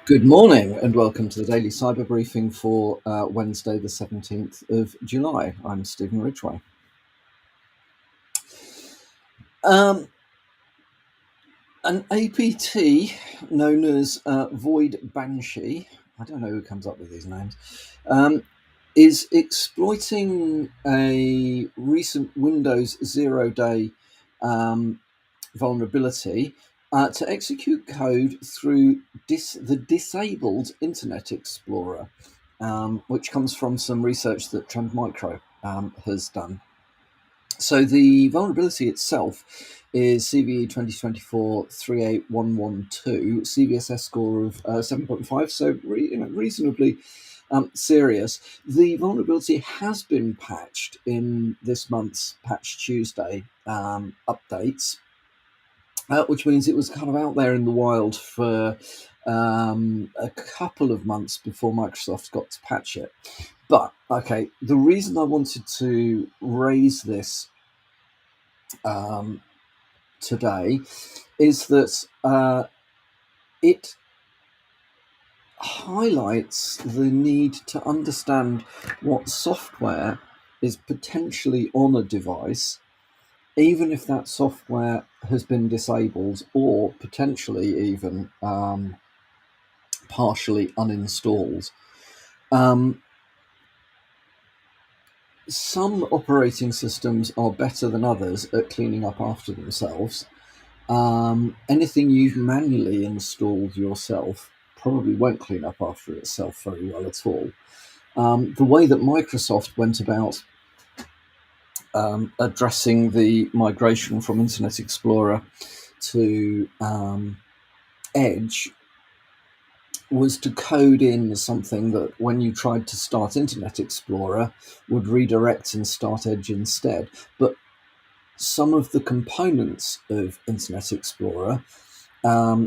Good morning and welcome to the daily cyber briefing for Wednesday, the 17th of July. I'm Stephen Ridgway. Um, an APT known as Void Banshee, I don't know who comes up with these names, is exploiting a recent Windows zero-day vulnerability to execute code through the disabled Internet Explorer, which comes from some research that Trend Micro has done. So the vulnerability itself is CVE 2024-38112, CVSS score of 7.5, so reasonably serious. The vulnerability has been patched in this month's Patch Tuesday updates, which means it was kind of out there in the wild for a couple of months before Microsoft got to patch it. But, okay, the reason I wanted to raise this today is that it highlights the need to understand what software is potentially on a device, even if that software has been disabled or potentially even partially uninstalled. Some operating systems are better than others at cleaning up after themselves. Anything you've manually installed yourself probably won't clean up after itself very well at all. The way that Microsoft went about addressing the migration from Internet Explorer to Edge was to code in something that when you tried to start Internet Explorer would redirect and start Edge instead. But some of the components of Internet Explorer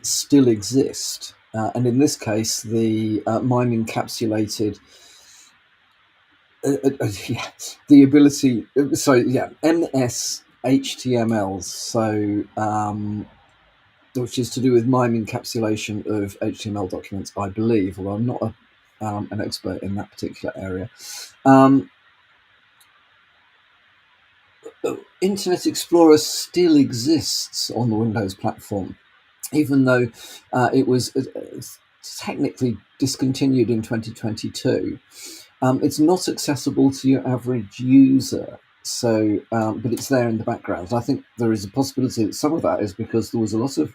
still exist. And in this case, the MIME encapsulated the ability, MS HTML, which is to do with MIME encapsulation of HTML documents, I believe, although I'm not an expert in that particular area. Internet Explorer still exists on the Windows platform, even though it was technically discontinued in 2022. It's not accessible to your average user, so but it's there in the background. I think there is a possibility that some of that is because there was a lot of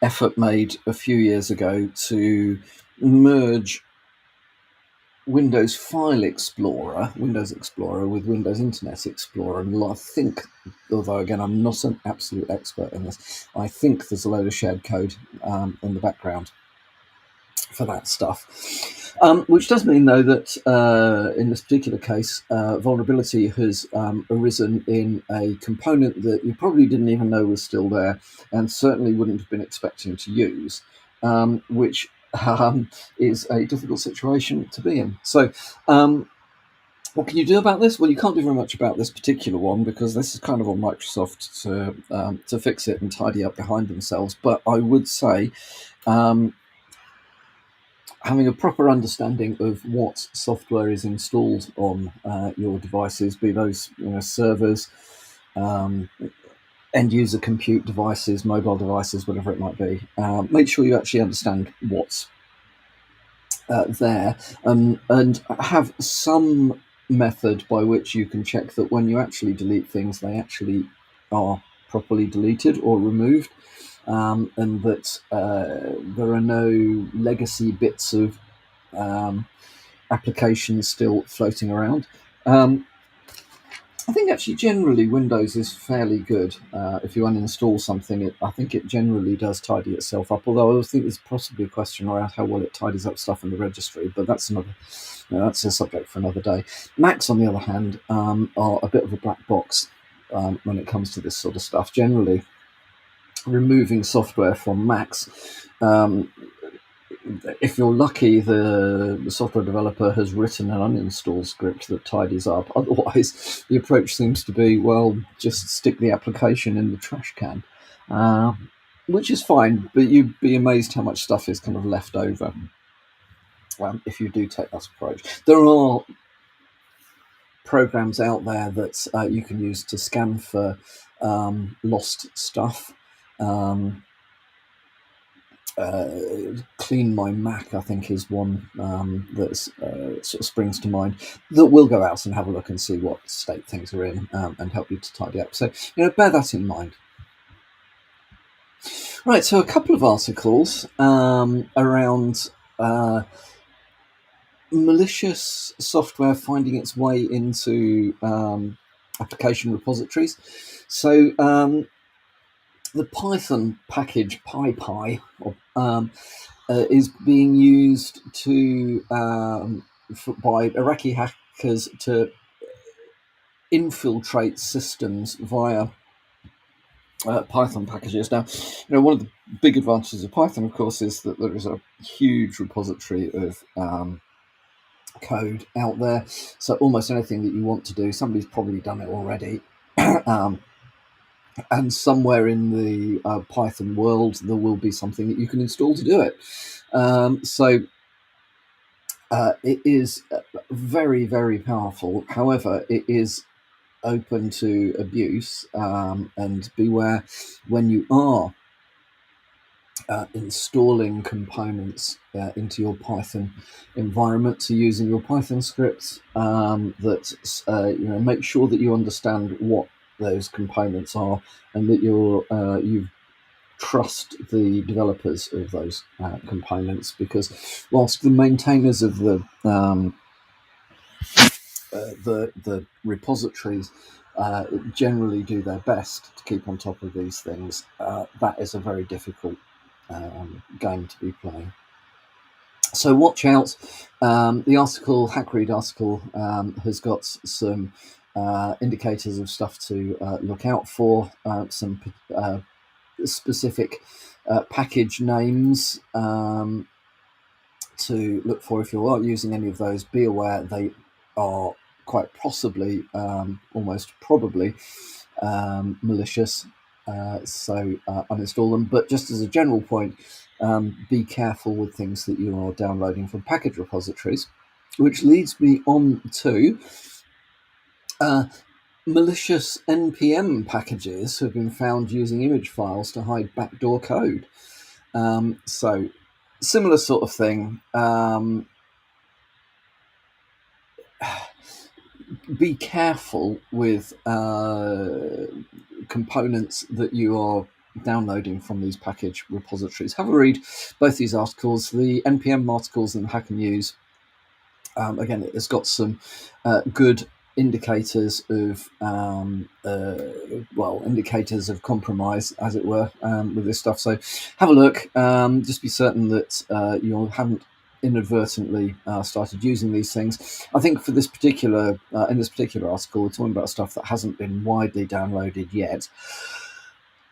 effort made a few years ago to merge Windows File Explorer, Windows Explorer, with Windows Internet Explorer. And I think, although again, I'm not an absolute expert in this, I think there's a load of shared code in the background for that stuff. Which does mean, though, that in this particular case, vulnerability has arisen in a component that you probably didn't even know was still there and certainly wouldn't have been expecting to use, which is a difficult situation to be in. So, what can you do about this? Well, you can't do very much about this particular one because this is kind of on Microsoft to fix it and tidy up behind themselves. But I would say having a proper understanding of what software is installed on your devices, be those servers, end-user compute devices, mobile devices, whatever it might be. Make sure you actually understand what's there, and have some method by which you can check that when you actually delete things, they actually are properly deleted or removed, and that there are no legacy bits of applications still floating around. I think actually generally Windows is fairly good. If you uninstall something, I think it generally does tidy itself up, although I think there's possibly a question around how well it tidies up stuff in the registry, but that's that's a subject for another day. Macs, on the other hand, are a bit of a black box when it comes to this sort of stuff. Generally, removing software from Macs, if you're lucky, the software developer has written an uninstall script that tidies up. Otherwise, the approach seems to be, well, just stick the application in the trash can. which is fine, but you'd be amazed how much stuff is kind of left over if you do take that approach. There are programs out there that you can use to scan for lost stuff. Clean My Mac, I think, is one that sort of springs to mind, that will go out and have a look and see what state things are in and help you to tidy up. So, bear that in mind. Right, so a couple of articles around malicious software finding its way into application repositories. So the Python package PyPy is being used by Iraqi hackers to infiltrate systems via Python packages. Now, one of the big advantages of Python, of course, is that there is a huge repository of code out there. So almost anything that you want to do, somebody's probably done it already. And somewhere in the Python world, there will be something that you can install to do it. So it is very, very powerful. However, it is open to abuse, and beware when you are installing components into your Python environment to using your Python scripts. That make sure that you understand what those components are, and that you trust the developers of those components, because whilst the maintainers of the repositories generally do their best to keep on top of these things, that is a very difficult game to be playing. So watch out. The article, HackRead article, has got some indicators of stuff to look out for, some specific package names to look for. If you are using any of those, be aware they are quite possibly, almost probably, malicious. So uninstall them. But just as a general point, be careful with things that you are downloading from package repositories, which leads me on to malicious NPM packages have been found using image files to hide backdoor code. So similar sort of thing. Be careful with components that you are downloading from these package repositories. Have a read both these articles, the NPM articles and Hack and News. Again, it's got some good indicators of indicators of compromise, as it were, with this stuff. So have a look. Just be certain that you haven't inadvertently started using these things. I think for this particular in this particular article, we're talking about stuff that hasn't been widely downloaded yet.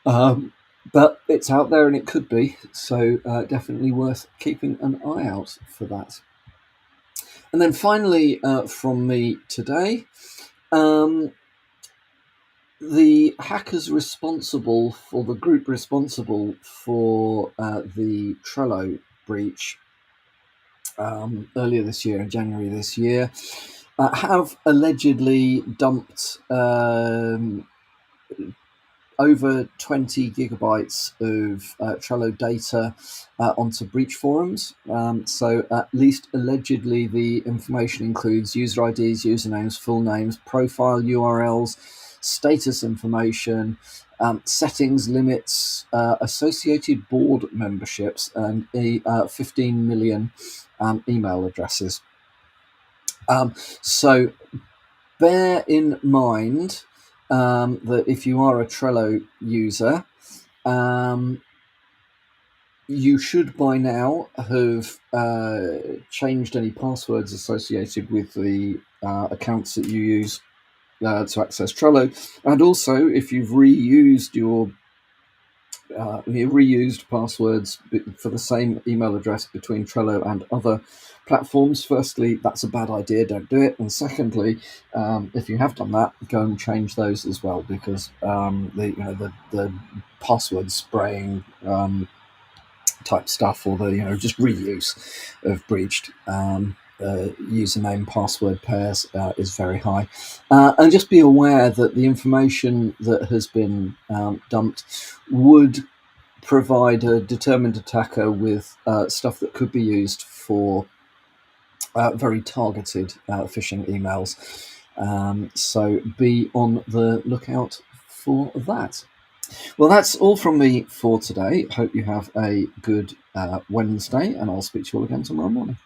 But it's out there and it could be, so definitely worth keeping an eye out for that. And then finally, from me today, the hackers responsible for the group responsible for the Trello breach earlier this year, in January this year, have allegedly dumped over 20 gigabytes of Trello data onto breach forums. So at least allegedly the information includes user IDs, usernames, full names, profile URLs, status information, settings, limits, associated board memberships, and 15 million email addresses. So bear in mind that if you are a Trello user, you should by now have changed any passwords associated with the accounts that you use to access Trello. And also, if you've reused your reused passwords for the same email address between Trello and other platforms. Firstly, that's a bad idea. Don't do it. And secondly, if you have done that, go and change those as well, because the password spraying type stuff, or the just reuse of breached username password pairs is very high. And just be aware that the information that has been dumped would provide a determined attacker with stuff that could be used for very targeted phishing emails. So be on the lookout for that. Well, that's all from me for today. Hope you have a good Wednesday, and I'll speak to you all again tomorrow morning.